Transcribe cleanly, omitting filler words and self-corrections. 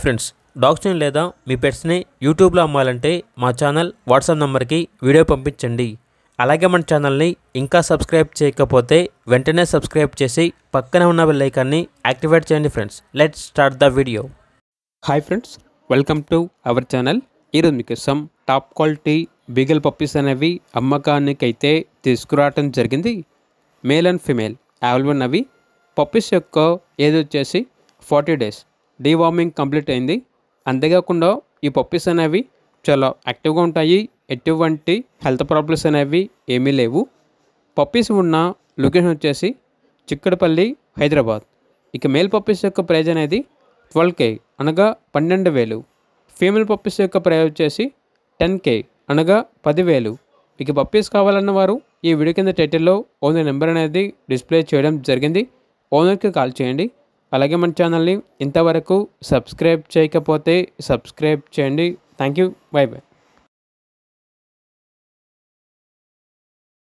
Friends, డాగ్స్ని లేదా మీ పెట్స్ని యూట్యూబ్లో అమ్మాలంటే మా ఛానల్ వాట్సాప్ నెంబర్కి వీడియో పంపించండి. అలాగే మన ఛానల్ని ఇంకా సబ్స్క్రైబ్ చేయకపోతే వెంటనే సబ్స్క్రైబ్ చేసి పక్కన ఉన్న బెల్ ఐకాన్ని యాక్టివేట్ చేయండి. Friends, let's start the video. Hi friends, welcome to our channel. ఈరోజు మీకోసం టాప్ క్వాలిటీ బీగల్ పప్పీస్ అనేవి అమ్మకానికైతే తీసుకురావటం జరిగింది. మేల్ అండ్ ఫిమేల్ అవైలబుల్ అవి. పప్పీస్ యొక్క ఏజ్ వచ్చేసి 40 days. డీవార్మింగ్ కంప్లీట్ అయింది. అంతేకాకుండా ఈ పప్పీస్ అనేవి చాలా యాక్టివ్గా ఉంటాయి. ఎటువంటి హెల్త్ ప్రాబ్లమ్స్ అనేవి ఏమీ లేవు. పప్పీస్ ఉన్న లొకేషన్ వచ్చేసి చిక్కడపల్లి, హైదరాబాద్. ఇక మేల్ పప్పీస్ యొక్క ప్రైజ్ అనేది 12K అనగా 12,000. ఫీమేల్ పప్పీస్ యొక్క ప్రైజ్ వచ్చేసి 10K అనగా 10,000. ఇక పప్పీస్ కావాలన్న వారు ఈ వీడియో కింద టైటిల్లో ఓనర్ నెంబర్ అనేది డిస్ప్లే చేయడం జరిగింది. ఓనర్కి కాల్ చేయండి. అలాగే మన ఛానల్ని ఇంతవరకు సబ్స్క్రైబ్ చేయకపోతే సబ్స్క్రైబ్ చేయండి. Thank you. By by.